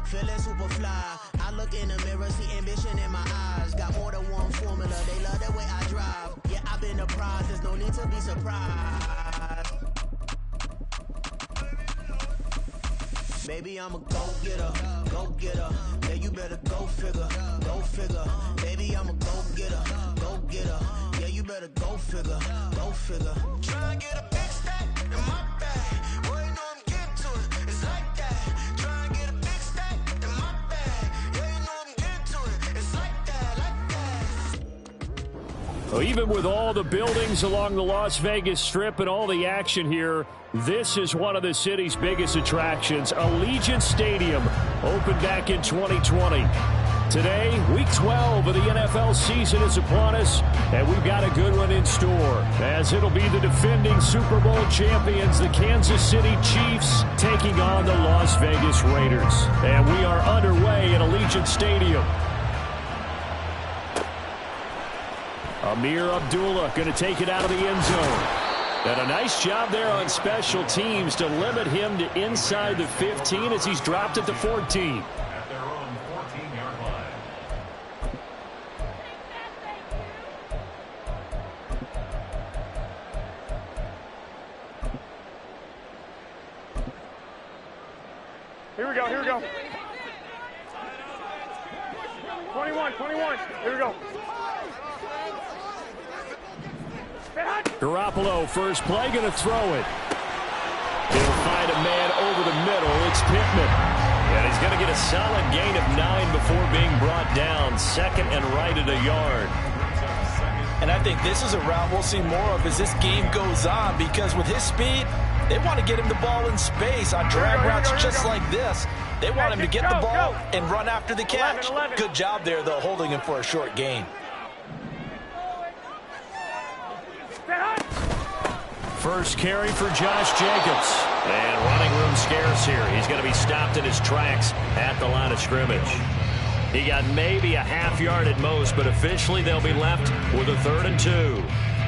feeling super fly. I look in the mirror, see ambition in my eyes. Got more than one formula, they love the way I drive. Yeah, I've been a prize, there's no need to be surprised. Baby, I'm a go-getter, go-getter. Yeah, you better go figure, go figure. Baby, I'm a go-getter, go-getter. Yeah, you better go figure, go figure. Tryna get a big stack in my bag. Boy, you know I'm getting to it, it's like that. Tryna get a big stack in my bag. Yeah, you know I'm getting to it, it's like that, like that. Well, even with all the buildings along the Las Vegas Strip and all the action here, this is one of the city's biggest attractions. Allegiant Stadium opened back in 2020. Today, week 12 of the NFL season is upon us, and we've got a good one in store, as it'll be the defending Super Bowl champions, the Kansas City Chiefs, taking on the Las Vegas Raiders. And we are underway at Allegiant Stadium. Amir Abdullah going to take it out of the end zone. And a nice job there on special teams to limit him to inside the 15 as he's dropped it to 14. At their own 14-yard line. Here we go, here we go. 21, here we go. Garoppolo, first play, going to throw it. He'll find a man over the middle. It's Pittman. And he's going to get a solid gain of 9 before being brought down. Second and right at a yard. And I think this is a route we'll see more of as this game goes on, because with his speed, they want to get him the ball in space on drag routes just like this. They want him to get the ball and run after the catch. Good job there, though, holding him for a short gain. First carry for Josh Jacobs. And running room scarce here. He's going to be stopped in his tracks at the line of scrimmage. He got maybe a half yard at most, but officially they'll be left with a 3rd and 2.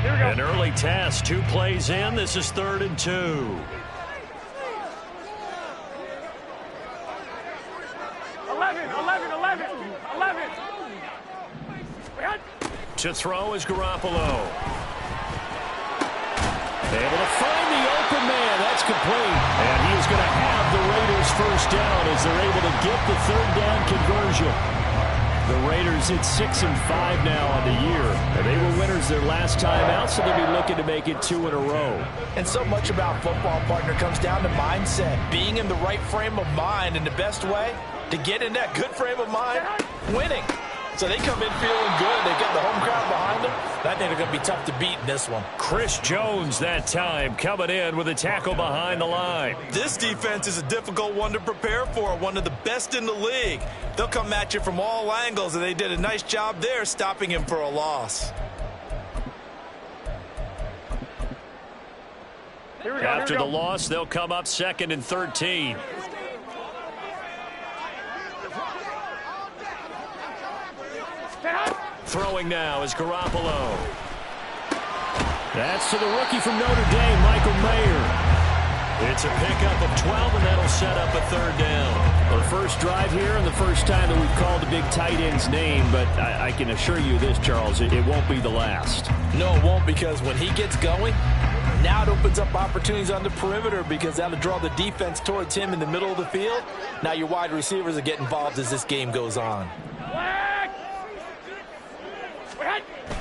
An early test, 2 plays in. This is 3rd and 2. 11. To throw is Garoppolo. Able to find the open man. That's complete. And he is going to have the Raiders first down as they're able to get the 3rd down conversion. The Raiders at 6-5 now on the year. And they were winners their last time out, so they'll be looking to make it 2 in a row. And so much about football, partner, comes down to mindset. Being in the right frame of mind, and the best way to get in that good frame of mind, winning. So they come in feeling good. They've got the home crowd behind them. I think they're going to be tough to beat in this one. Chris Jones that time coming in with a tackle behind the line. This defense is a difficult one to prepare for, one of the best in the league. They'll come at you from all angles, and they did a nice job there stopping him for a loss. After the loss, they'll come up 2nd and 13. Throwing now is Garoppolo. That's to the rookie from Notre Dame, Michael Mayer. It's a pickup of 12, and that'll set up a 3rd down. Our first drive here, and the first time that we've called the big tight end's name, but I can assure you this, Charles, it won't be the last. No, it won't, because when he gets going, now it opens up opportunities on the perimeter, because that'll draw the defense towards him in the middle of the field. Now your wide receivers will get involved as this game goes on.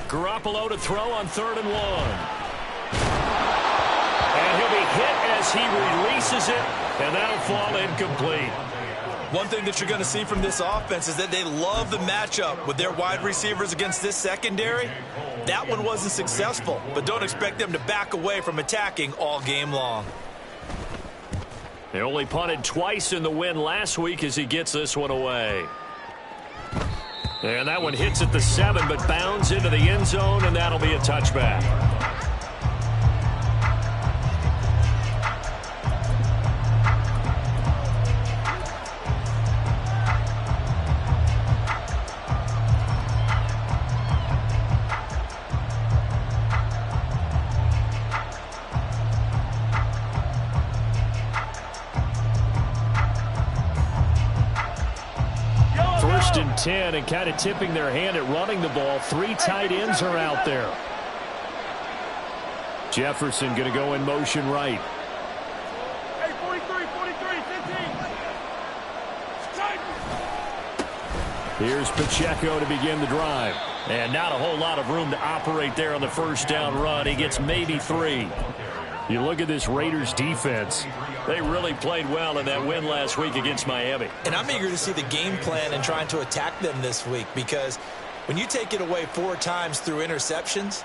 Garoppolo to throw on 3rd and 1. And he'll be hit as he releases it, and that'll fall incomplete. One thing that you're going to see from this offense is that they love the matchup with their wide receivers against this secondary. That one wasn't successful, but don't expect them to back away from attacking all game long. They only punted twice in the win last week as he gets this one away. And that one hits at the 7, but bounds into the end zone, and that'll be a touchback. first and 10, and kind of tipping their hand at running the ball. 3 tight ends are out there. Jefferson going to go in motion right. Hey, 43, 15. Here's Pacheco to begin the drive. And not a whole lot of room to operate there on the first down run. He gets maybe 3. You look at this Raiders defense. They really played well in that win last week against Miami. And I'm eager to see the game plan and trying to attack them this week, because when you take it away 4 times through interceptions,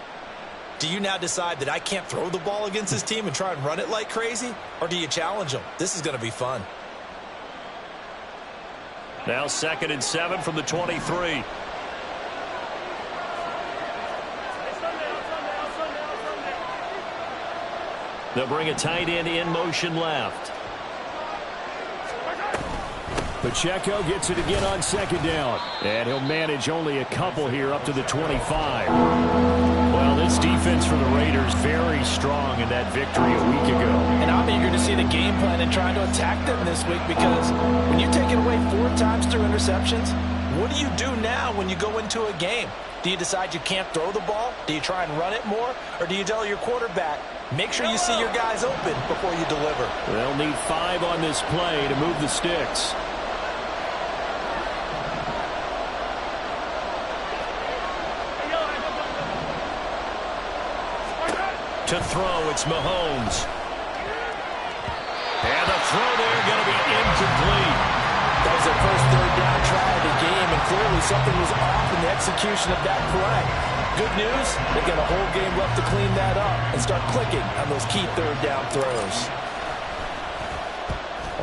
do you now decide that I can't throw the ball against this team and try and run it like crazy? Or do you challenge them? This is going to be fun. Now 2nd and 7 from the 23. They'll bring a tight end in motion left. Pacheco gets it again on 2nd down. And he'll manage only a couple here up to the 25. Well, this defense for the Raiders very strong in that victory a week ago. And I'm eager to see the game plan and trying to attack them this week, because when you take it away 4 times through interceptions, what do you do now when you go into a game? Do you decide you can't throw the ball? Do you try and run it more? Or do you tell your quarterback, make sure you see your guys open before you deliver? They'll need 5 on this play to move the sticks. To throw, it's Mahomes. And the throw there going to be incomplete. That was their first 3rd down try of the game, and clearly something was off in the execution of that play. Good news, they got a whole game left to clean that up and start clicking on those key 3rd down throws.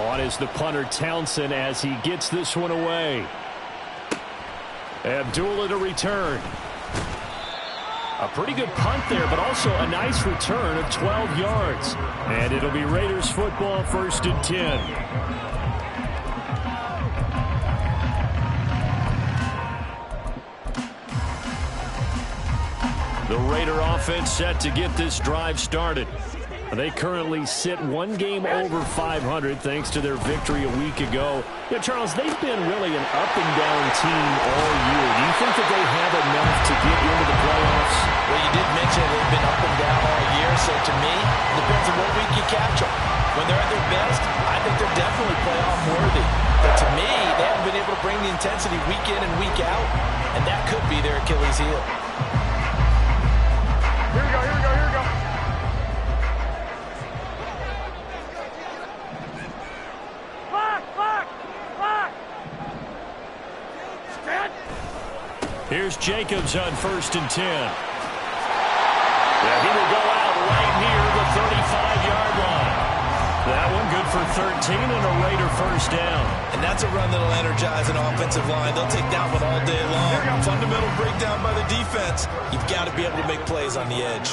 On is the punter Townsend as he gets this one away. Abdullah to return. A pretty good punt there, but also a nice return of 12 yards. And it'll be Raiders football, 1st and 10. The Raider offense set to get this drive started. They currently sit 1 game over 500 thanks to their victory a week ago. Yeah, Charles, they've been really an up-and-down team all year. Do you think that they have enough to get into the playoffs? Well, you did mention they've been up and down all year, so to me, it depends on what week you catch them. When they're at their best, I think they're definitely playoff worthy. But to me, they haven't been able to bring the intensity week in and week out, and that could be their Achilles heel. Here we go, here we go, here we go. Here's Jacobs on 1st and 10. Yeah, he will go out right near the 35-yard line. That one good for 13 and a Raider 1st down. And that's a run that'll energize an offensive line. They'll take that one all day long. Fundamental breakdown by the defense. You've got to be able to make plays on the edge.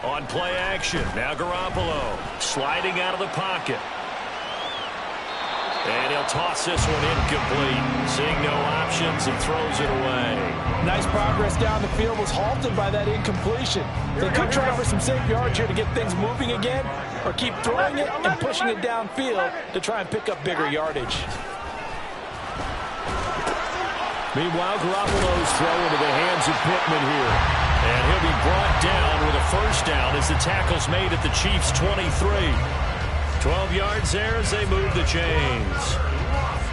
On play action, now Garoppolo sliding out of the pocket. And he'll toss this one incomplete. Seeing no options, he throws it away. Nice progress down the field, was halted by that incompletion. They could try for some safe yards here to get things moving again, or keep throwing it and pushing it downfield to try and pick up bigger yardage. Meanwhile, Garoppolo's throw into the hands of Pittman here. And he'll be brought down with a 1st down as the tackle's made at the Chiefs' 23. 12 yards there as they move the chains.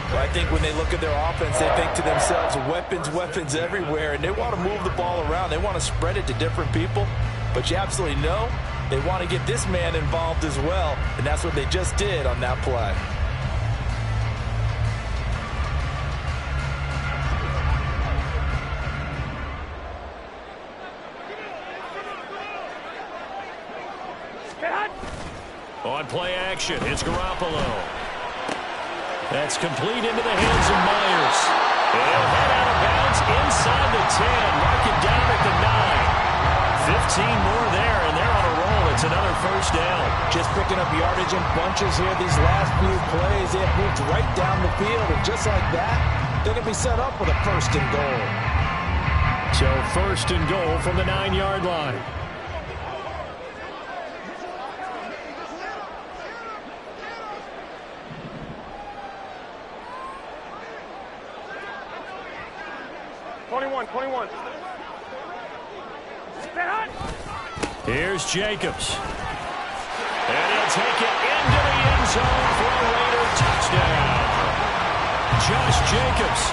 Well, I think when they look at their offense, they think to themselves, weapons, weapons everywhere, and they want to move the ball around. They want to spread it to different people, but you absolutely know they want to get this man involved as well, and that's what they just did on that play. On play action, it's Garoppolo. That's complete into the hands of Myers. And he'll head out of bounds inside the 10. Mark it down at the 9. 15 more there, and they're on a roll. It's another 1st down. Just picking up yardage in bunches here these last few plays. They have moved right down the field, and just like that, they're going to be set up with a 1st and goal. So 1st and goal from the 9-yard line. 21. Here's Jacobs. And he'll take it into the end zone for a Raider touchdown. Josh Jacobs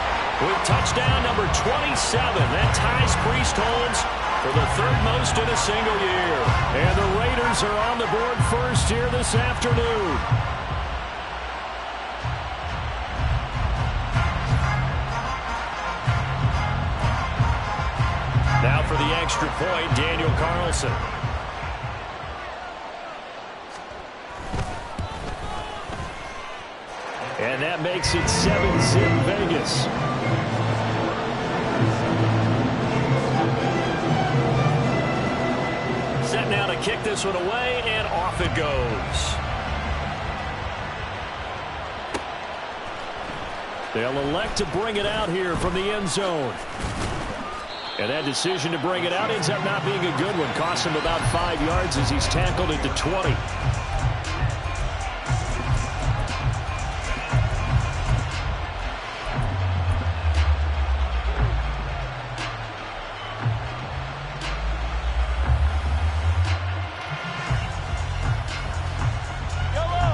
with touchdown number 27. That ties Priest Holmes for the third most in a single year. And the Raiders are on the board first here this afternoon. Now for the extra point, Daniel Carlson. And that makes it 7-zip Vegas. Set now to kick this one away, and off it goes. They'll elect to bring it out here from the end zone. And that decision to bring it out ends up not being a good one. Cost him about 5 yards as he's tackled at the 20.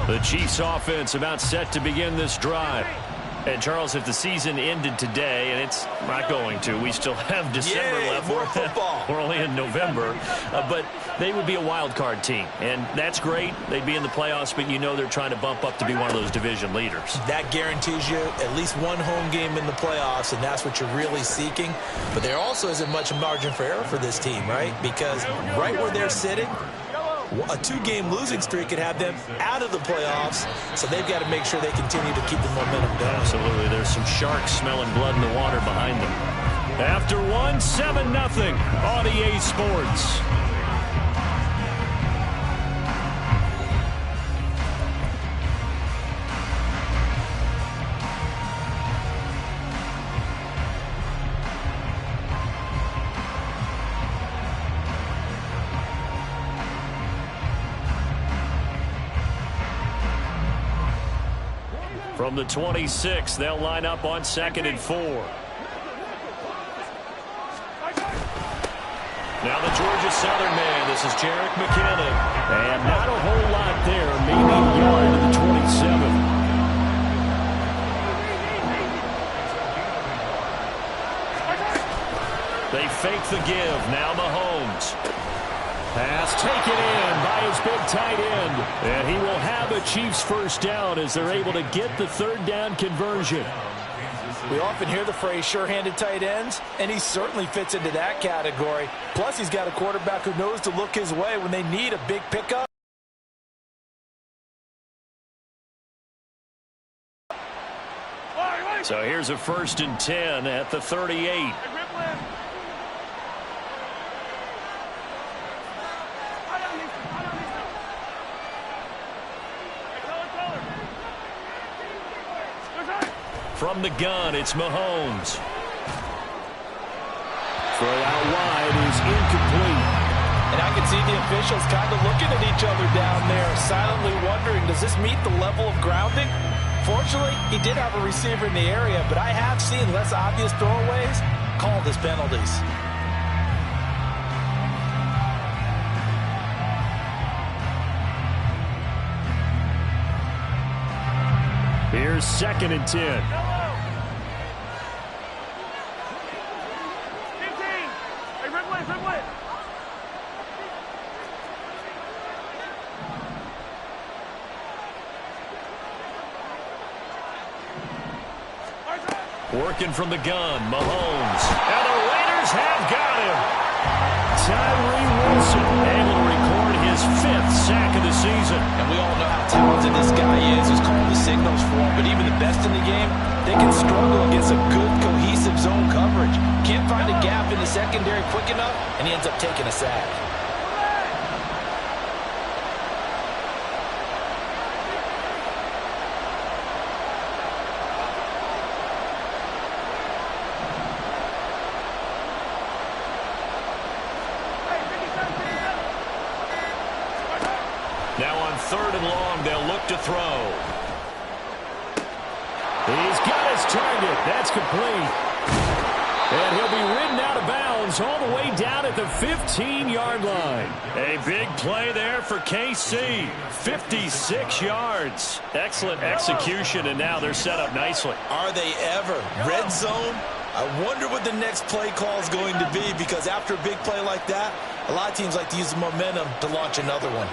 The Chiefs offense about set to begin this drive. And, Charles, if the season ended today, and it's not going to, we still have December left. More football. We're only in November. But they would be a wild card team. And that's great. They'd be in the playoffs, but you know they're trying to bump up to be one of those division leaders. That guarantees you at least one home game in the playoffs, and that's what you're really seeking. But there also isn't much margin for error for this team, right? Because right where they're sitting, a 2-game losing streak could have them out of the playoffs, so they've got to make sure they continue to keep the momentum going. Absolutely. There's some sharks smelling blood in the water behind them. After one, 7-0 on EA Sports. From the 26, they'll line up on 2nd and 4. Now the Georgia Southern man. This is Jerick McKinnon. And not a whole lot there. Maybe a yard to the 27. They fake the give. Now Mahomes. Pass taken in by his big tight end. And he will have a Chiefs first down as they're able to get the third down conversion. We often hear the phrase sure-handed tight ends, and he certainly fits into that category. Plus, he's got a quarterback who knows to look his way when they need a big pickup. So here's a 1st and 10 at the 38. From the gun, it's Mahomes. Throw out wide is incomplete. And I can see the officials kind of looking at each other down there, silently wondering, does this meet the level of grounding? Fortunately, he did have a receiver in the area, but I have seen less obvious throwaways called as penalties. Here's 2nd and 10. Working from the gun, Mahomes. And the Raiders have got him. Tyree Wilson able to record his 5th sack of the season. And we all know how talented this guy is. He's called the signals for him. But even the best in the game, they can struggle against a good, cohesive zone coverage. Can't find a gap in the secondary quick enough, and he ends up taking a sack. Now on 3rd and long, they'll look to throw. He's got his target. That's complete. And he'll be ridden out of bounds all the way down at the 15-yard line. A big play there for KC. 56 yards. Excellent execution, and now they're set up nicely. Are they ever? Red zone? I wonder what the next play call is going to be, because after a big play like that, a lot of teams like to use the momentum to launch another one.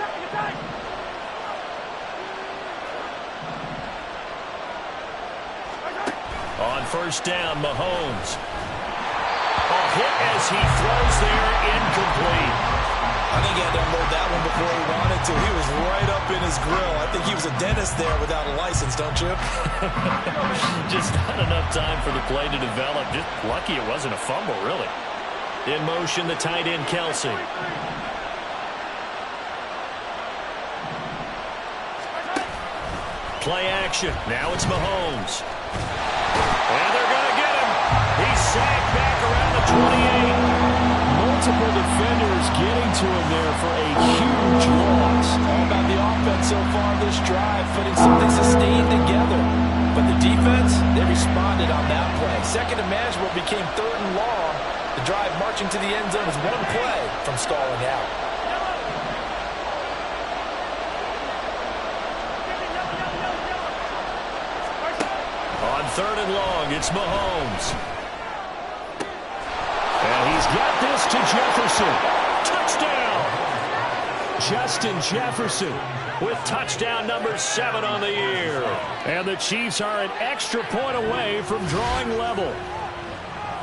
On first down, Mahomes. A hit as he throws there, incomplete. I think he had to unload that one before he wanted to. He was right up in his grill. I think he was a dentist there without a license, don't you? Just not enough time for the play to develop. Just lucky it wasn't a fumble, really. In motion, the tight end, Kelsey. Play action. Now it's Mahomes. And they're going to get him. He's sacked back around the 28. Multiple defenders getting to him there for a huge loss. All about the offense so far this drive, putting something sustained together. But the defense, they responded on that play. Second and manageable became third and long. The drive marching to the end zone is one play from stalling out. On third and long, it's Mahomes. And he's got this to Jefferson. Touchdown! Justin Jefferson with touchdown number 7 on the year. And the Chiefs are an extra point away from drawing level.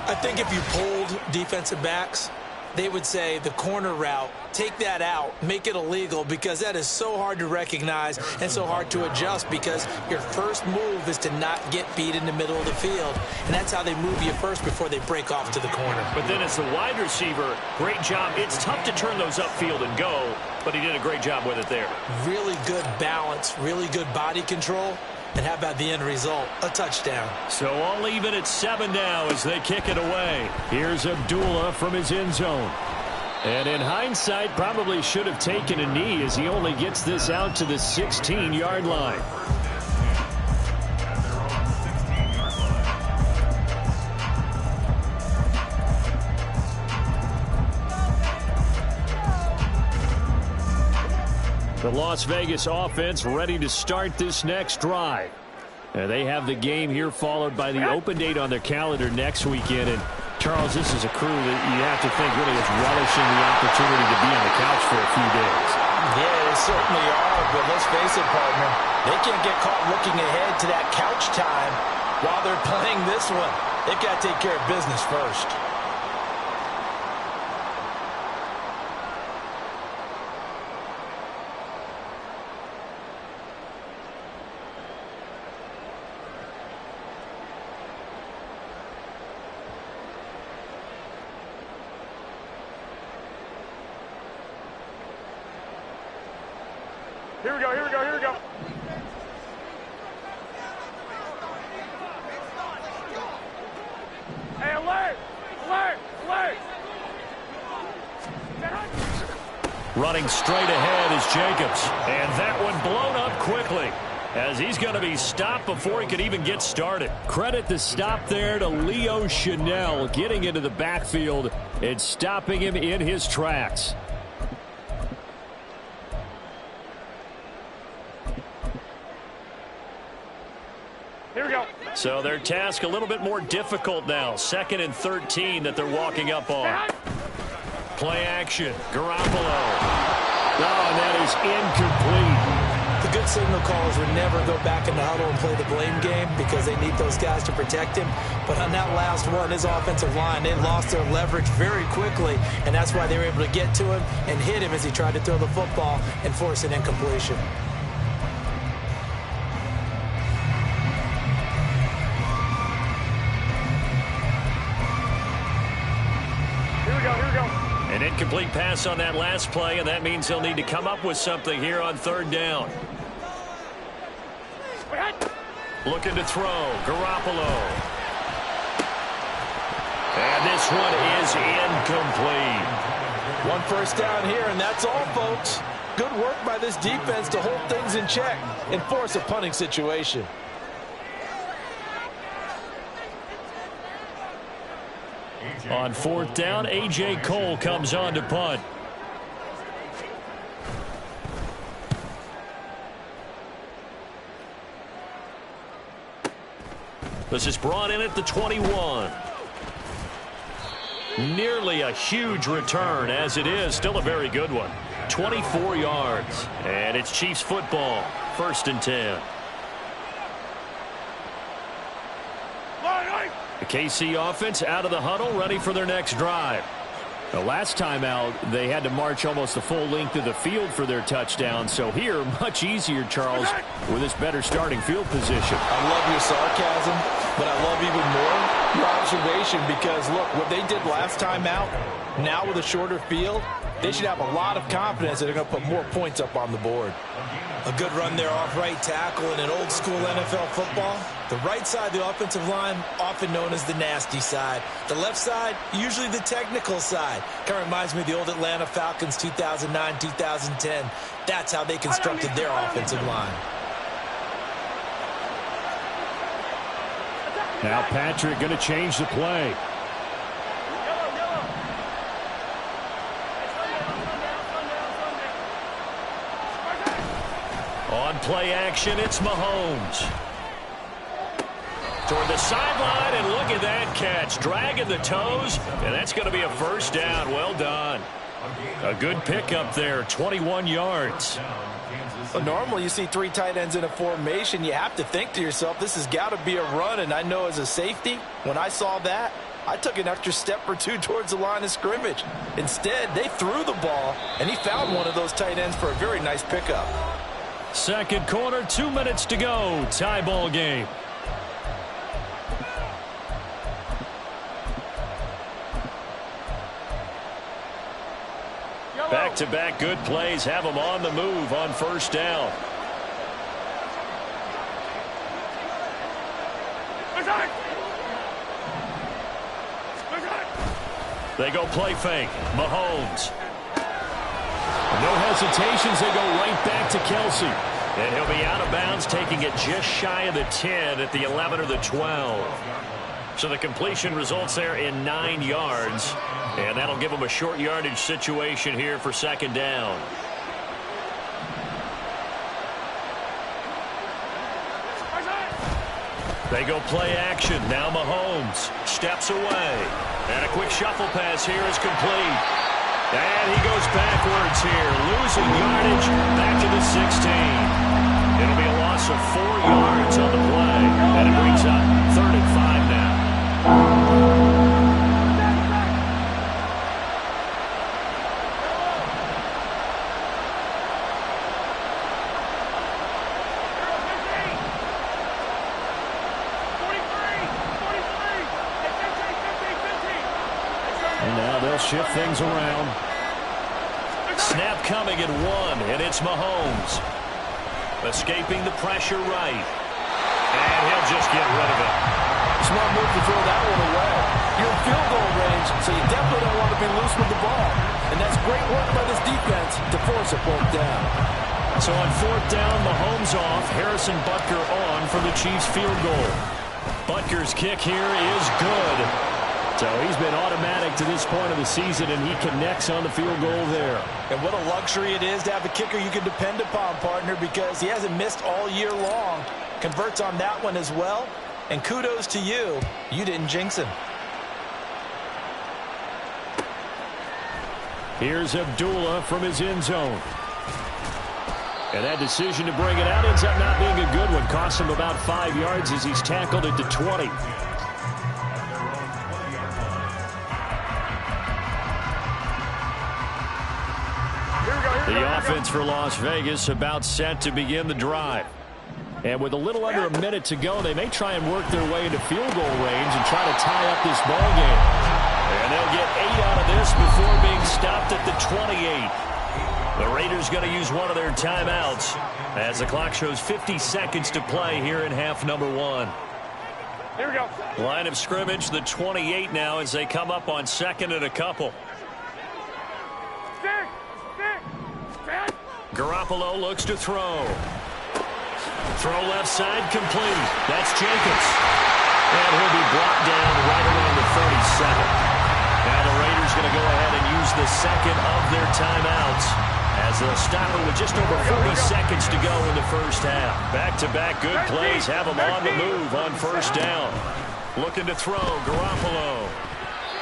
I think if you polled defensive backs, they would say the corner route, take that out, make it illegal, because that is so hard to recognize and so hard to adjust, because your first move is to not get beat in the middle of the field. And that's how they move you first before they break off to the corner. But then as the wide receiver, great job. It's tough to turn those upfield and go, but he did a great job with it there. Really good balance, really good body control. And how about the end result? A touchdown. So all even at 7 now as they kick it away. Here's Abdullah from his end zone. And in hindsight, probably should have taken a knee as he only gets this out to the 16-yard line. The Las Vegas offense ready to start this next drive. They have the game here followed by the open date on their calendar next weekend. And Charles, this is a crew that you have to think really is relishing the opportunity to be on the couch for a few days. Yeah, they certainly are, but let's face it, partner. They can't get caught looking ahead to that couch time while they're playing this one. They've got to take care of business first. Here we go, here we go, here we go. Hey, alert! Alert! Alert! Running straight ahead is Jacobs. And that one blown up quickly as he's going to be stopped before he could even get started. Credit the stop there to Leo Chanel getting into the backfield and stopping him in his tracks. Here we go. So their task a little bit more difficult now. 2nd and 13 that they're walking up on. Play action. Garoppolo. Oh, and that is incomplete. The good signal callers would never go back in the huddle and play the blame game because they need those guys to protect him. But on that last one, his offensive line, they lost their leverage very quickly, and that's why they were able to get to him and hit him as he tried to throw the football and force an incompletion. An incomplete pass on that last play, and that means they'll need to come up with something here on 3rd down. Looking to throw. Garoppolo. And this one is incomplete. One first down here, and that's all, folks. Good work by this defense to hold things in check and force a punting situation. On fourth down, A.J. Cole comes on to punt. This is brought in at the 21. Nearly a huge return, as it is. Still a very good one. 24 yards. And it's Chiefs football. 1st and 10. The KC offense out of the huddle, ready for their next drive. The last time out, they had to march almost the full length of the field for their touchdown. So here, much easier, Charles, with this better starting field position. I love your sarcasm, but I love even more your observation because, look, what they did last time out, now with a shorter field, they should have a lot of confidence that they're going to put more points up on the board. A good run there off right tackle in an old school NFL football. The right side of the offensive line, often known as the nasty side. The left side, usually the technical side. Kind of reminds me of the old Atlanta Falcons 2009, 2010. That's how they constructed their offensive line. Now Patrick going to change the play. On play action, it's Mahomes. Toward the sideline, and look at that catch. Dragging the toes, and that's going to be a first down. Well done. A good pickup there, 21 yards. Well, normally you see 3 tight ends in a formation. You have to think to yourself, this has got to be a run. And I know as a safety, when I saw that, I took an extra step or 2 towards the line of scrimmage. Instead, they threw the ball, and he found one of those tight ends for a very nice pickup. Second quarter, 2 minutes to go. Tie ball game. Back-to-back good plays have them on the move on first down. They go play fake. Mahomes. No hesitations. They go right back to Kelsey. And he'll be out of bounds, taking it just shy of the 10 at the 11 or the 12. So the completion results there in 9 yards. And that'll give them a short yardage situation here for second down. They go play action. Now Mahomes steps away. And a quick shuffle pass here is complete. And he goes backwards here, losing yardage back to the 16. It'll be a loss of 4 yards on the play. And it brings up 3rd and 5 now. Shift things around. Snap coming at 1, and it's Mahomes. Escaping the pressure right. And he'll just get rid of it. Smart move to throw that one away. You're in field goal range, so you definitely don't want to be loose with the ball. And that's great work by this defense to force a fourth down. So on fourth down, Mahomes off. Harrison Butker on for the Chiefs field goal. Butker's kick here is good. So he's been automatic to this point of the season, and he connects on the field goal there. And what a luxury it is to have a kicker you can depend upon, partner, because he hasn't missed all year long. Converts on that one as well. And kudos to you. You didn't jinx him. Here's Abdullah from his end zone. And that decision to bring it out ends up not being a good one. Costs him about 5 yards as he's tackled at the 20. The offense for Las Vegas about set to begin the drive. And with a little under a minute to go, they may try and work their way into field goal range and try to tie up this ball game. And they'll get 8 out of this before being stopped at the 28. The Raiders going to use one of their timeouts as the clock shows 50 seconds to play here in half number 1. Here we go. Line of scrimmage, the 28 now as they come up on 2nd and a couple. Garoppolo looks to throw. Throw left side complete. That's Jacobs. And he'll be brought down right around the 37. Now the Raiders going to go ahead and use the second of their timeouts as they'll stop it with just over 40 seconds to go in the first half. Back-to-back good plays have them on the move on first down. Looking to throw, Garoppolo.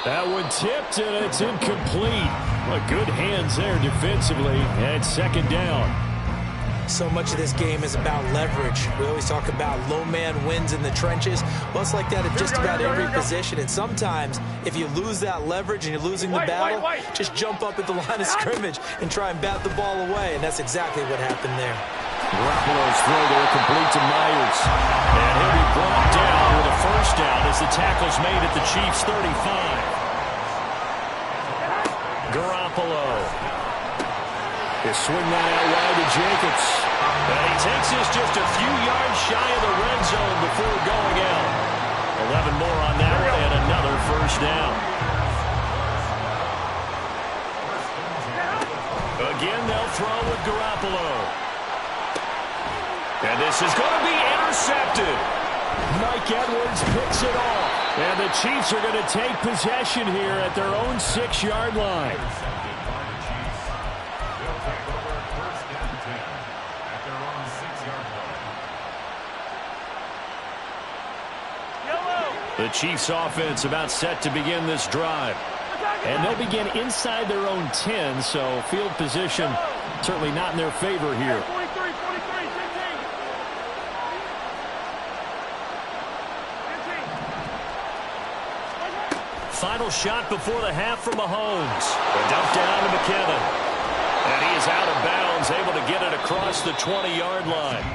That one tipped, and it's incomplete. Well, good hands there defensively, and second down. So much of this game is about leverage. We always talk about low man wins in the trenches. Well, it's like that at just about every position. And sometimes, if you lose that leverage and you're losing the battle, just jump up at the line of scrimmage and try and bat the ball away. And that's exactly what happened there. Garoppolo's throw there complete to Myers. And he'll be brought down with a first down as the tackle's made at the Chiefs' 35. Garoppolo. They swing that out wide to Jacobs. And he takes this just a few yards shy of the red zone before going out. 11 more on that one and another first down. Again, they'll throw with Garoppolo. And this is going to be intercepted. Mike Edwards picks it off. And the Chiefs are going to take possession here at their own 6-yard line. The Chiefs offense about set to begin this drive. And they'll begin inside their own 10, so field position certainly not in their favor here. Final shot before the half from Mahomes. A dump down to McKinnon. And he is out of bounds, able to get it across the 20-yard line.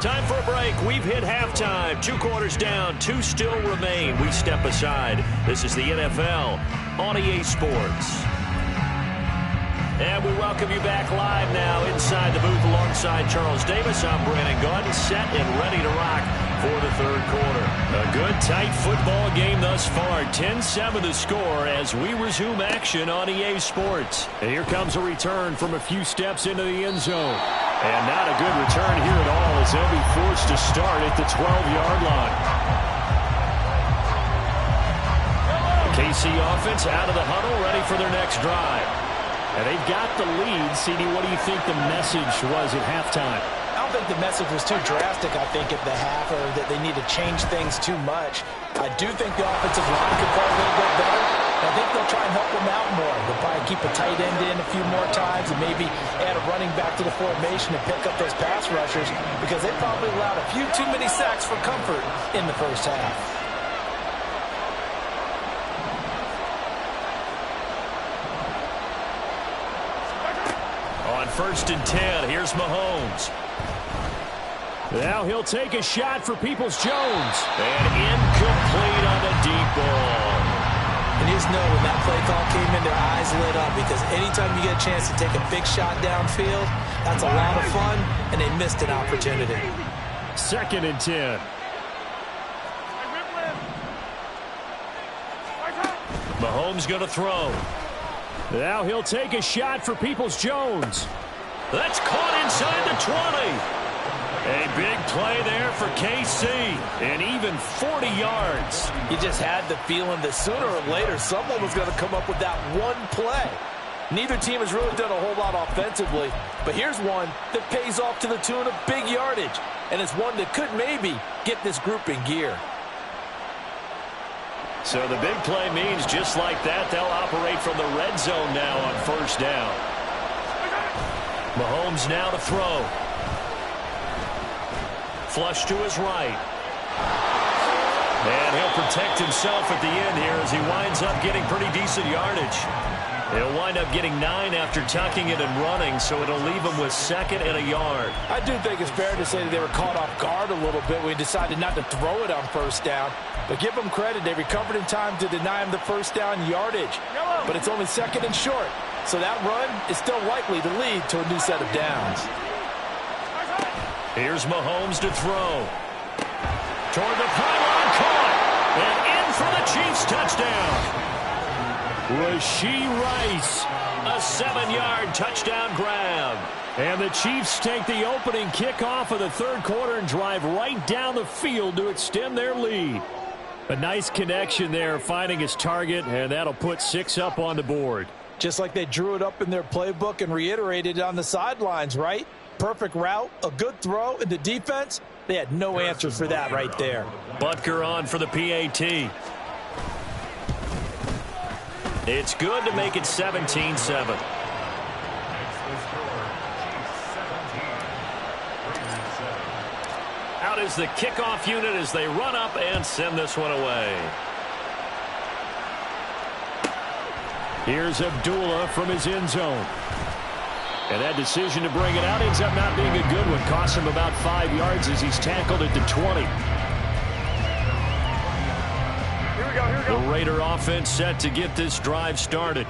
Time for a break. We've hit halftime. 2 quarters down. 2 still remain. We step aside. This is the NFL on EA Sports. And we welcome you back live now inside the booth alongside Charles Davis. I'm Brandon Gaudin, set and ready to rock for the third quarter. A good, tight football game thus far. 10-7 the score as we resume action on EA Sports. And here comes a return from a few steps into the end zone. And not a good return here at all as they'll be forced to start at the 12-yard line. The KC offense out of the huddle, ready for their next drive. And they've got the lead. CD, what do you think the message was at halftime? I don't think the message was too drastic, I think, at the half, or that they need to change things too much. I do think the offensive line could play a little bit better. I think they'll try and help them out more. They'll probably keep a tight end in a few more times and maybe add a running back to the formation and pick up those pass rushers because they probably allowed a few too many sacks for comfort in the first half. On 1st and 10, here's Mahomes. Now he'll take a shot for Peoples-Jones. And incomplete on the deep ball. And you just know when that play call came in, their eyes lit up because anytime you get a chance to take a big shot downfield, that's a lot of fun, and they missed an opportunity. 2nd and 10. Mahomes going to throw. Now he'll take a shot for Peoples-Jones. That's caught inside the 20. A big play there for KC, and even 40 yards. You just had the feeling that sooner or later someone was going to come up with that one play. Neither team has really done a whole lot offensively, but here's one that pays off to the tune of big yardage, and it's one that could maybe get this group in gear. So the big play means just like that, they'll operate from the red zone now on 1st down. Mahomes now to throw. Flush to his right. And he'll protect himself at the end here as he winds up getting pretty decent yardage. He'll wind up getting 9 after tucking it and running, so it'll leave him with 2nd and a yard. I do think it's fair to say that they were caught off guard a little bit when we decided not to throw it on 1st down. But give them credit, they recovered in time to deny him the 1st down yardage. But it's only 2nd and short, so that run is still likely to lead to a new set of downs. Here's Mahomes to throw. Toward the pylon, caught. And in for the Chiefs touchdown. Rashee Rice, a 7-yard touchdown grab. And the Chiefs take the opening kickoff of the third quarter and drive right down the field to extend their lead. A nice connection there, finding his target, and that'll put 6 up on the board. Just like they drew it up in their playbook and reiterated it on the sidelines, right? Perfect route, a good throw, and the defense, they had no answers for that right there. Butker on for the PAT. It's good to make it 17-7. Out is the kickoff unit as they run up and send this one away. Here's Abdullah from his end zone. And that decision to bring it out ends up not being a good one. Costs him about 5 yards as he's tackled at the 20. Here we go. The Raider offense set to get this drive started.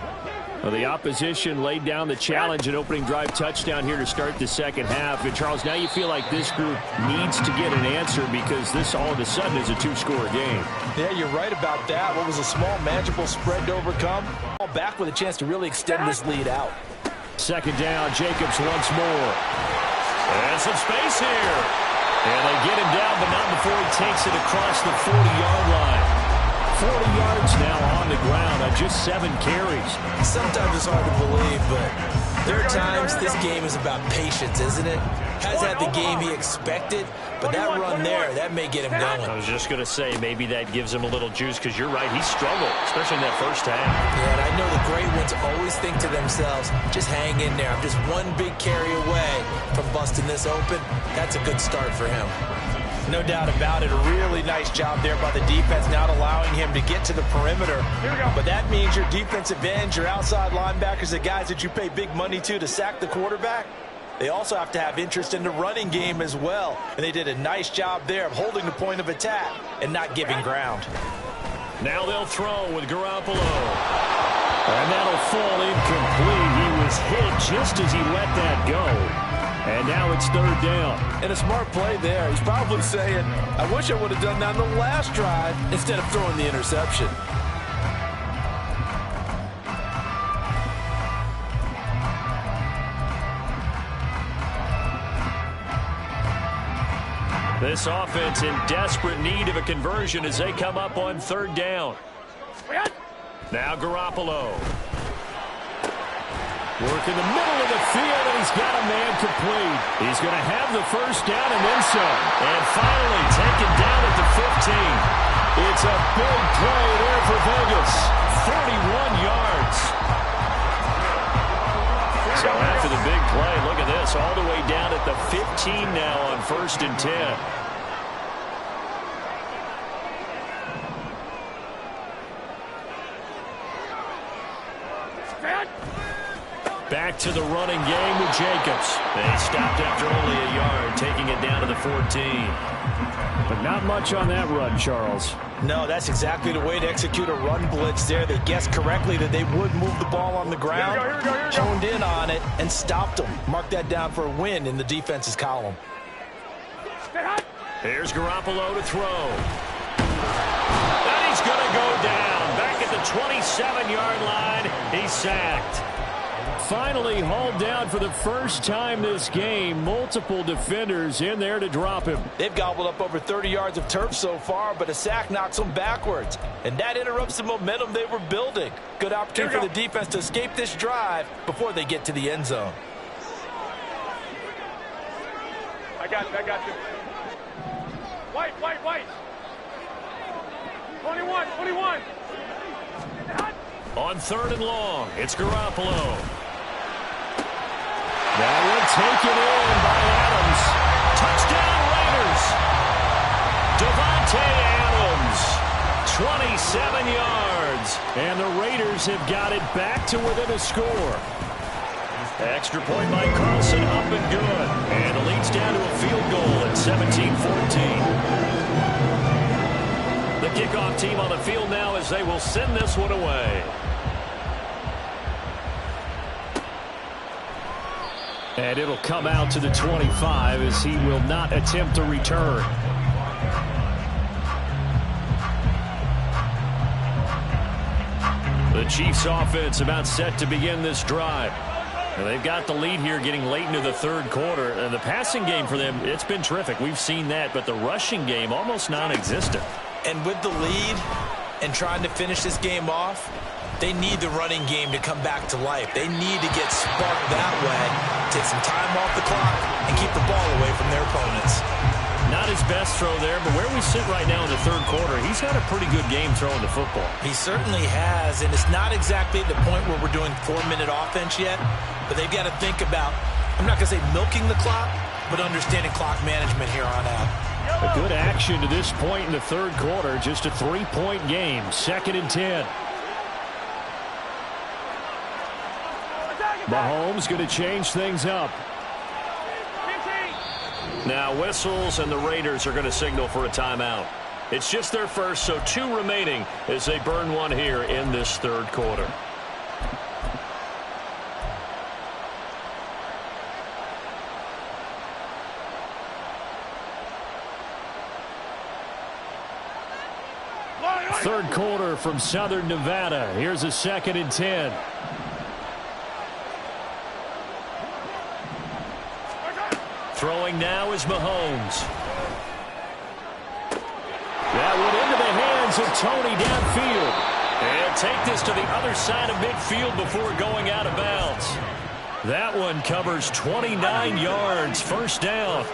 Well, the opposition laid down the challenge, an opening drive touchdown here to start the second half. And, Charles, now you feel like this group needs to get an answer because this all of a sudden is a 2-score game. Yeah, you're right about that. What was a small, manageable spread to overcome? Back with a chance to really extend this lead out. Second down, Jacobs once more. And some space here. And they get him down, but not before he takes it across the 40-yard line. 40 yards now on the ground on just 7 carries. Sometimes it's hard to believe, but there are times this game is about patience, isn't it? Has had the game he expected, but that run there, that may get him going. I was just going to say, maybe that gives him a little juice because you're right, he struggled, especially in that first half. Yeah, and I know the great ones always think to themselves, just hang in there. I'm just one big carry away from busting this open. That's a good start for him. No doubt about it. A really nice job there by the defense, not allowing him to get to the perimeter. But that means your defensive ends, your outside linebackers, the guys that you pay big money to sack the quarterback, they also have to have interest in the running game as well. And they did a nice job there of holding the point of attack and not giving ground. Now they'll throw with Garoppolo. And that'll fall incomplete. He was hit just as he let that go. And now it's third down. And a smart play there. He's probably saying, I wish I would have done that on the last drive instead of throwing the interception. This offense in desperate need of a conversion as they come up on third down. Now Garoppolo. Work in the middle of the field, and he's got a man complete. He's going to have the first down and then some. And finally taken down at the 15. It's a big play there for Vegas. 31 yards. So after the big play, look at this, all the way down at the 15 now on 1st and 10. Back to the running game with Jacobs. They stopped after only a yard, taking it down to the 14. But not much on that run, Charles. No, that's exactly the way to execute a run blitz there. They guessed correctly that they would move the ball on the ground, honed in on it, and stopped them. Mark that down for a win in the defense's column. Here's Garoppolo to throw. And he's going to go down. Back at the 27-yard line, he's sacked. Finally hauled down for the first time this game. Multiple defenders in there to drop him. They've gobbled up over 30 yards of turf so far, but a sack knocks them backwards. And that interrupts the momentum they were building. Good opportunity for the defense to escape this drive before they get to the end zone. I got you. White. 21. On third and long, it's Garoppolo. That one taken in by Adams. Touchdown Raiders. Devontae Adams, 27 yards. And the Raiders have got it back to within a score. Extra point by Carlson, up and good. And it leads down to a field goal at 17-14. The kickoff team on the field now as they will send this one away. And it'll come out to the 25 as he will not attempt a return. The Chiefs offense about set to begin this drive. And they've got the lead here getting late into the third quarter. And the passing game for them, it's been terrific. We've seen that, but the rushing game almost non-existent. And with the lead and trying to finish this game off, they need the running game to come back to life. They need to get sparked that way, take some time off the clock, and keep the ball away from their opponents. Not his best throw there, but where we sit right now in the third quarter, he's had a pretty good game throwing the football. He certainly has, and it's not exactly the point where we're doing 4-minute offense yet, but they've got to think about, I'm not going to say milking the clock, but understanding clock management here on out. A good action to this point in the third quarter, just a 3-point game, 2nd and 10. Mahomes going to change things up. Now whistles, and the Raiders are going to signal for a timeout. It's just their first, so 2 remaining as they burn one here in this third quarter. Third quarter from Southern Nevada. Here's a 2nd and 10. Throwing now is Mahomes. That went into the hands of Tony downfield. And take this to the other side of midfield before going out of bounds. That one covers 29 yards. First down.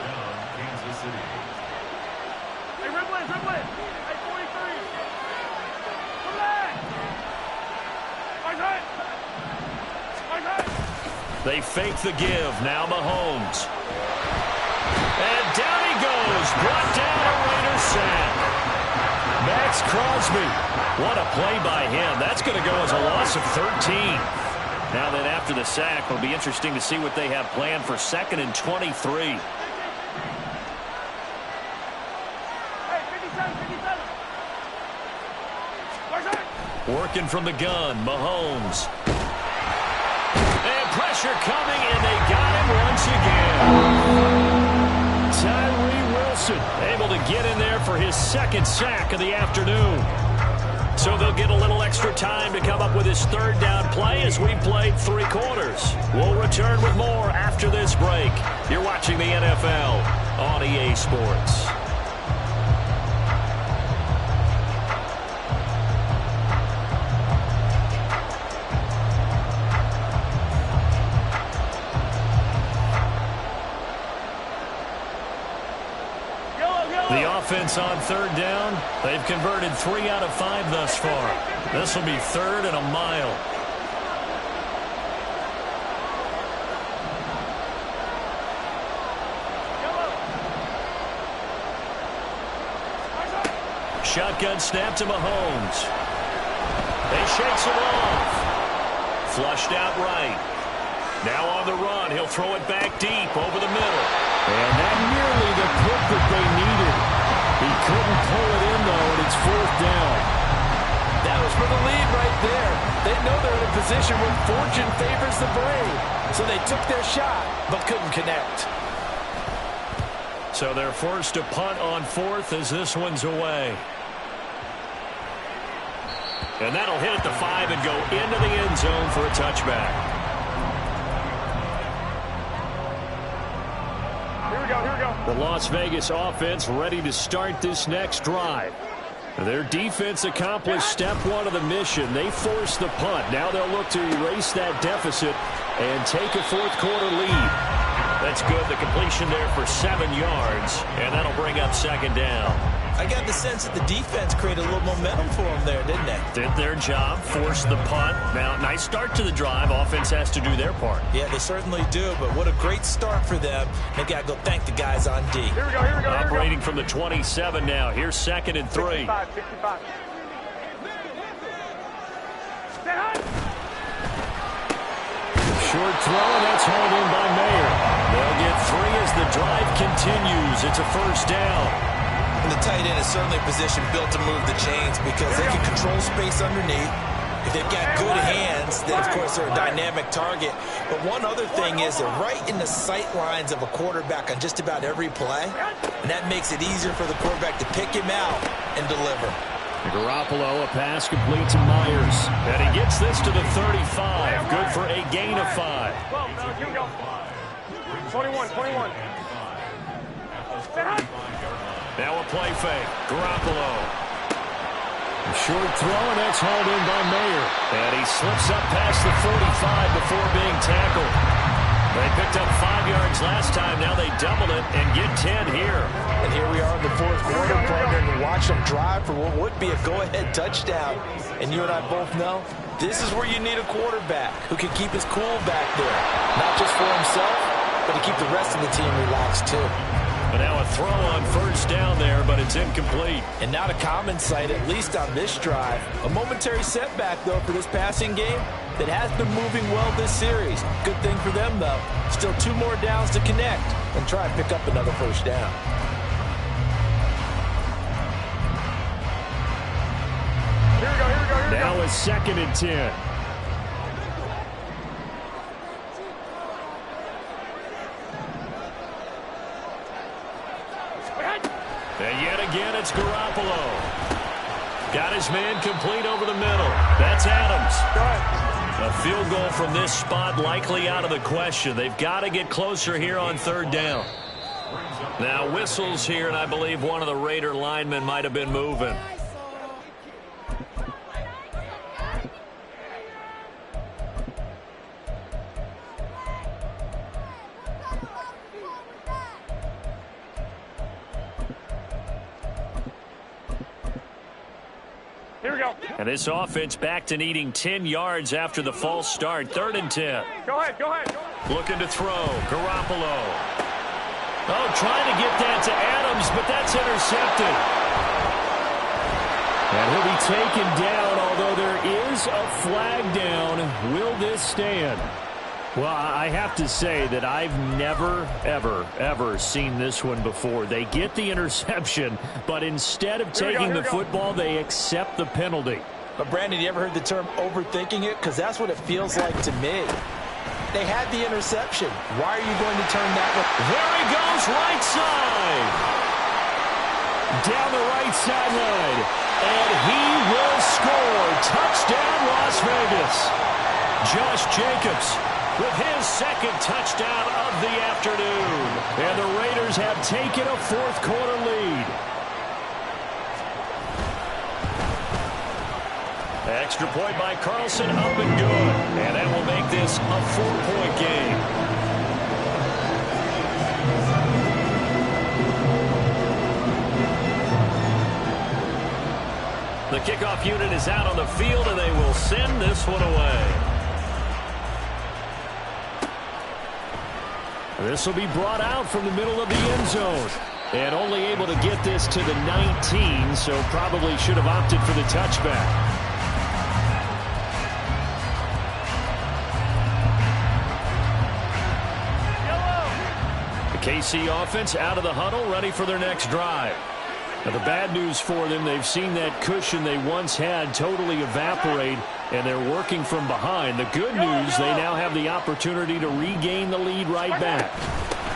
They fake the give. Now Mahomes. And down he goes. Brought down a Raider sack. Max Crosby. What a play by him. That's going to go as a loss of 13. Now then after the sack, it'll be interesting to see what they have planned for 2nd and 23. Working from the gun, Mahomes. And pressure coming, and they got him once again. Tyree Wilson able to get in there for his 2nd sack of the afternoon. So they'll get a little extra time to come up with his 3rd down play as we played 3 quarters. We'll return with more after this break. You're watching the NFL on EA Sports. The offense on 3rd down, they've converted 3 out of 5 thus far. This will be 3rd and a mile. Shotgun snap to Mahomes. He shakes it off. Flushed out right. Now on the run, he'll throw it back deep over the middle. And that nearly the pick that they needed. He couldn't pull it in, though, and it's 4th down. That was for the lead right there. They know they're in a position where fortune favors the brave. So they took their shot, but couldn't connect. So they're forced to punt on 4th as this one's away. And that'll hit at the 5 and go into the end zone for a touchback. The Las Vegas offense ready to start this next drive. Their defense accomplished step 1 of the mission. They forced the punt. Now they'll look to erase that deficit and take a 4th quarter lead. That's good. The completion there for 7 yards, and that'll bring up 2nd down. I got the sense that the defense created a little momentum for them there, didn't they? Did their job, forced the punt. Now, nice start to the drive. Offense has to do their part. Yeah, they certainly do, but what a great start for them. They've got to go thank the guys on D. Here we go. Operating from the 27 now. Here's 2nd and 3. 65. Short throw, and that's hauled in by Mayer. They'll get 3 as the drive continues. It's a 1st down. And the tight end is certainly a position built to move the chains because they can control space underneath. If they've got good hands, then, of course, they're a dynamic target. But one other thing is they're right in the sight lines of a quarterback on just about every play, and that makes it easier for the quarterback to pick him out and deliver. Garoppolo, a pass complete to Myers. And he gets this to the 35. Good for a gain of 5. 21. Now a play fake. Garoppolo Short throw, and that's hauled in by Mayer. And he slips up past the 45 before being tackled. They picked up 5 yards last time. Now they double it and get 10 here. And here we are in the fourth quarter, partner, to watch them drive for what would be a go-ahead touchdown. And you and I both know this is where you need a quarterback who can keep his cool back there. Not just for himself, but to keep the rest of the team relaxed too. And now a throw on first down there, but it's incomplete. And not a common sight, at least on this drive. A momentary setback, though, for this passing game that has been moving well this series. Good thing for them, though. Still 2 more downs to connect and try and pick up another first down. Here we go, here we go, here we go. Now it's 2nd and 10. And yet again, it's Garoppolo. Got his man complete over the middle. That's Adams. Go ahead. A field goal from this spot likely out of the question. They've got to get closer here on 3rd down. Now whistles here, and I believe one of the Raider linemen might have been moving. Here we go. And this offense back to needing 10 yards after the false start. 3rd and 10. Go ahead, go ahead. Looking to throw. Garoppolo. Oh, trying to get that to Adams, but that's intercepted. And he'll be taken down, although there is a flag down. Will this stand? Well, I have to say that I've never, ever seen this one before. They get the interception, but instead of taking the football, they accept the penalty. But, Brandon, you ever heard the term overthinking it? Because that's what it feels like to me. They had the interception. Why are you going to turn that one? There he goes, right side. Down the right sideline. And he will score. Touchdown, Las Vegas. Josh Jacobs with his 2nd touchdown of the afternoon. And the Raiders have taken a 4th quarter lead. Extra point by Carlson, up and good. And that will make this a 4-point game. The kickoff unit is out on the field, and they will send this one away. This will be brought out from the middle of the end zone. And only able to get this to the 19, so probably should have opted for the touchback. The KC offense out of the huddle, ready for their next drive. Now, the bad news for them, they've seen that cushion they once had totally evaporate, and they're working from behind. The good news, they now have the opportunity to regain the lead right back.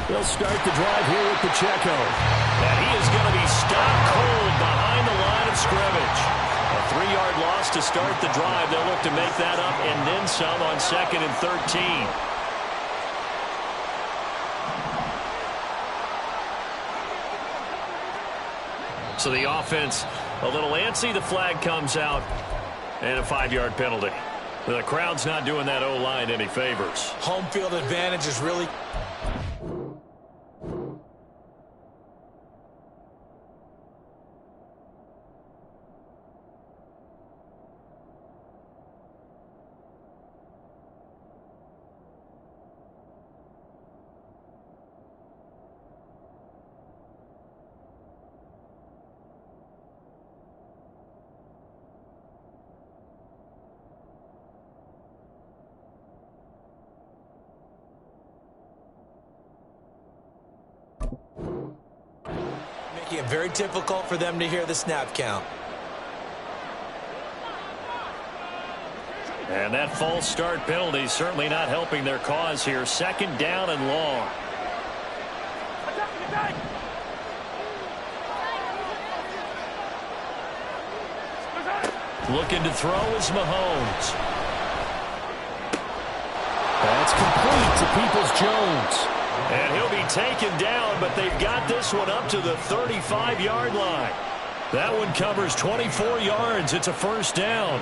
They'll start the drive here with Pacheco. And he is going to be stopped cold behind the line of scrimmage. A 3-yard loss to start the drive. They'll look to make that up and then some on 2nd and 13. So the offense a little antsy. The flag comes out and a 5-yard penalty. The crowd's not doing that O-line any favors. Home field advantage is really... making it very difficult for them to hear the snap count. And that false start penalty certainly not helping their cause here. 2nd down and long. Looking to throw is Mahomes. That's complete to Peoples-Jones. And he'll be taken down, but they've got this one up to the 35-yard line. That one covers 24 yards. It's a first down.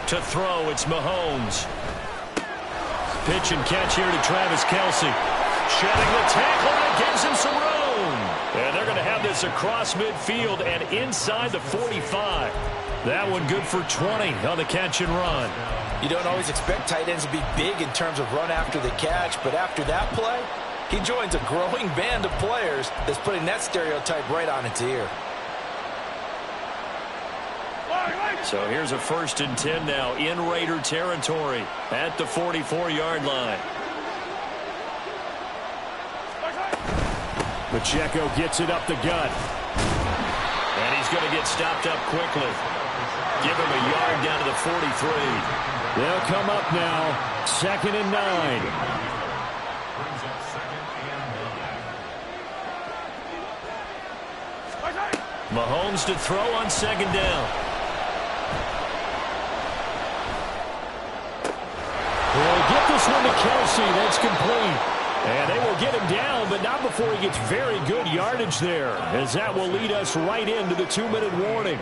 To throw, it's Mahomes. Pitch and catch here to Travis Kelce. Shedding the tackle, and it gives him some room. And they're going to have this across midfield and inside the 45. That one good for 20 on the catch and run. You don't always expect tight ends to be big in terms of run after the catch, but after that play, he joins a growing band of players that's putting that stereotype right on its ear. So here's a 1st and 10 now in Raider territory at the 44-yard line. Pacheco gets it up the gut. And he's going to get stopped up quickly. Give him a yard down to the 43. They'll come up now, 2nd and 9. Mahomes to throw on 2nd down. We'll get this one to Kelce. That's complete. And they will get him down, but not before he gets very good yardage there, as that will lead us right into the 2-minute warning.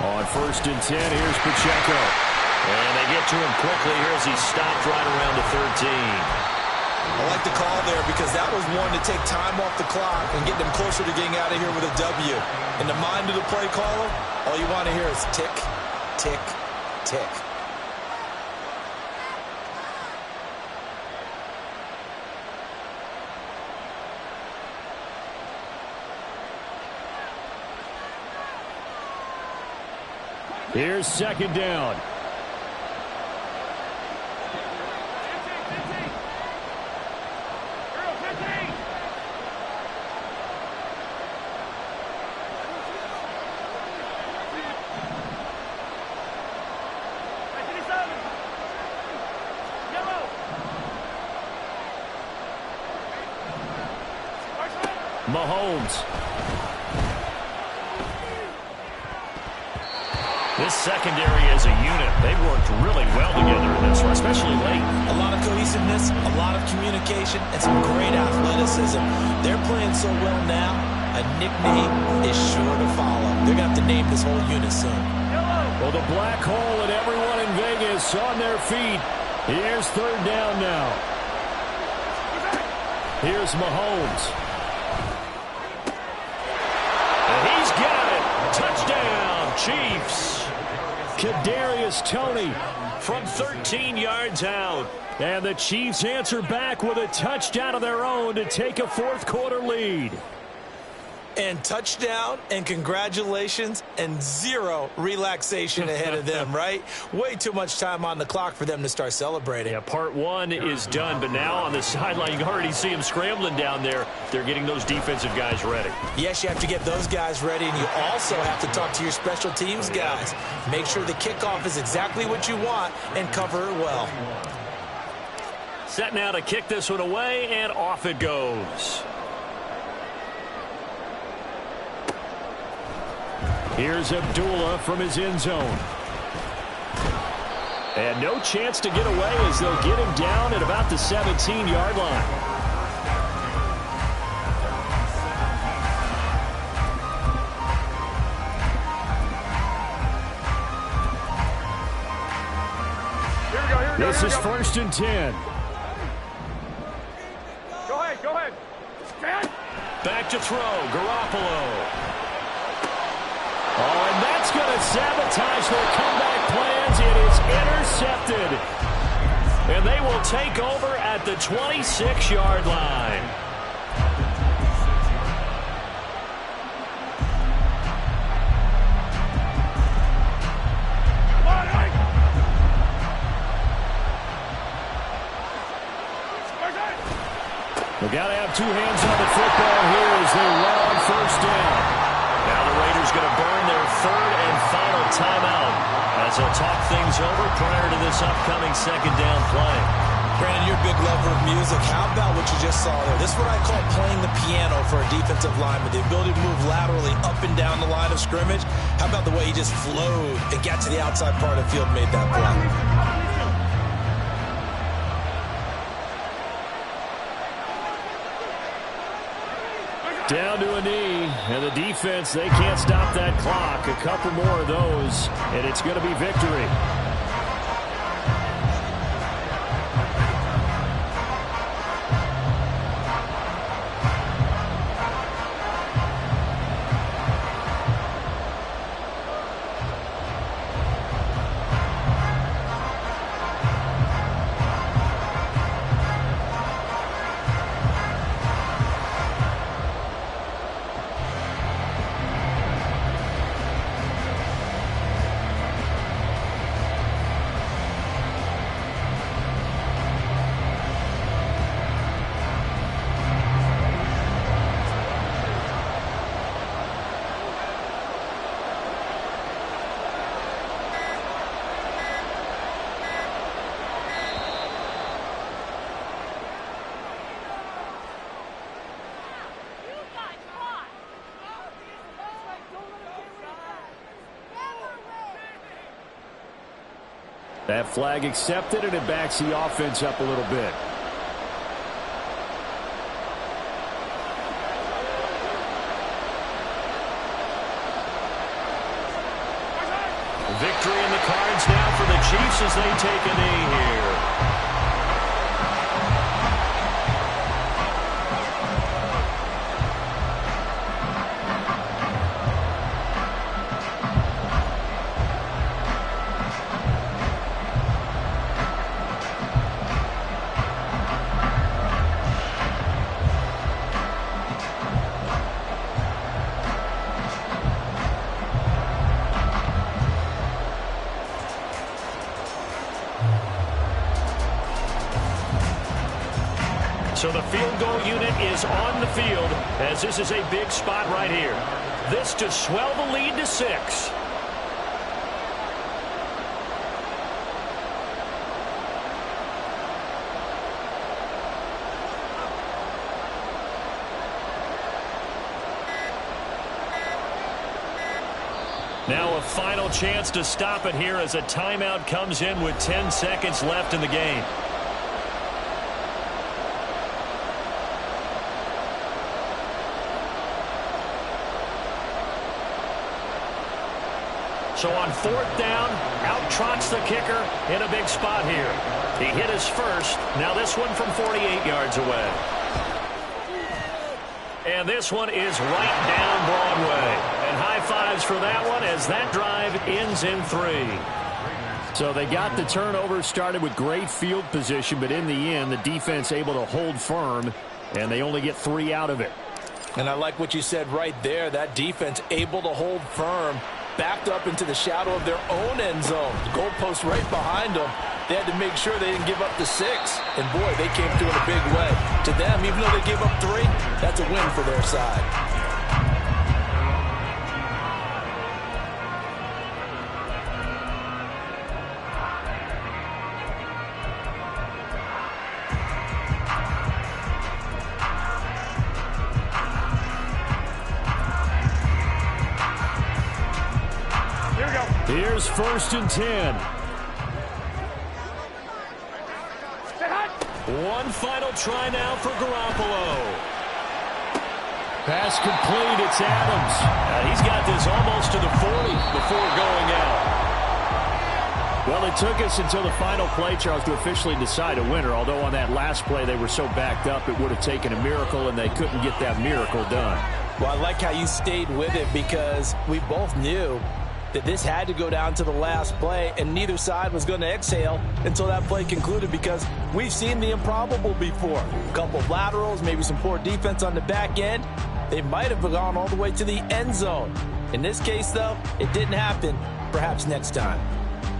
On 1st and 10, here's Pacheco. And they get to him quickly here as he stopped right around the 13. I like the call there because that was one to take time off the clock and get them closer to getting out of here with a W. In the mind of the play caller, all you want to hear is tick, tick, tick. Here's 2nd down. Mahomes. This secondary as a unit, they've worked really well together in this one, especially late. A lot of cohesiveness, a lot of communication, and some great athleticism. They're playing so well now, a nickname is sure to follow. They're going to have to name this whole unit soon. Well, the black hole and everyone in Vegas on their feet. Here's 3rd down now. Here's Mahomes. And he's got it. Touchdown, Chiefs. Kadarius Toney from 13 yards out. And the Chiefs answer back with a touchdown of their own to take a 4th-quarter lead. And touchdown and congratulations and zero relaxation ahead of them, right? Way too much time on the clock for them to start celebrating. Yeah, part 1 is done, but now on the sideline, you can already see them scrambling down there. They're getting those defensive guys ready. Yes, you have to get those guys ready, and you also have to talk to your special teams guys. Make sure the kickoff is exactly what you want and cover it well. Set now to kick this one away, and off it goes. Here's Abdullah from his end zone. And no chance to get away as they'll get him down at about the 17-yard line. This is 1st and 10. Go ahead. Back to throw, Garoppolo. Oh, and that's going to sabotage their comeback plans. It is intercepted. And they will take over at the 26-yard line. got to have two hands on the football here as they run on first down. Now the Raiders going to burn their third and final timeout as they'll talk things over prior to this upcoming second down play. Brandon, you're a big lover of music. How about what you just saw there? This is what I call playing the piano for a defensive lineman. The ability to move laterally up and down the line of scrimmage. How about the way he just flowed and got to the outside part of the field and made that play? Down to a knee, and the defense, they can't stop that clock. A couple more of those, and it's going to be victory. That flag accepted, and it backs the offense up a little bit. Victory in the cards now for the Chiefs as they take a knee here. So the field goal unit is on the field as this is a big spot right here. This to swell the lead to 6. Now a final chance to stop it here as a timeout comes in with 10 seconds left in the game. So on 4th down, out trots the kicker in a big spot here. He hit his first. Now this one from 48 yards away. And this one is right down Broadway. And high fives for that one as that drive ends in 3. So they got the turnover started with great field position, but in the end, the defense able to hold firm, and they only get 3 out of it. And I like what you said right there. That defense able to hold firm, backed up into the shadow of their own end zone. The goalpost right behind them. They had to make sure they didn't give up the 6. And, boy, they came through in a big way. To them, even though they gave up 3, that's a win for their side. Here's 1st and 10. One final try now for Garoppolo. Pass complete. It's Adams. He's got this almost to the 40 before going out. Well, it took us until the final play, Charles, to officially decide a winner. Although on that last play they were so backed up it would have taken a miracle, and they couldn't get that miracle done. Well, I like how you stayed with it because we both knew that this had to go down to the last play, and neither side was going to exhale until that play concluded because we've seen the improbable before. A couple of laterals, maybe some poor defense on the back end. They might have gone all the way to the end zone. In this case, though, it didn't happen. Perhaps next time.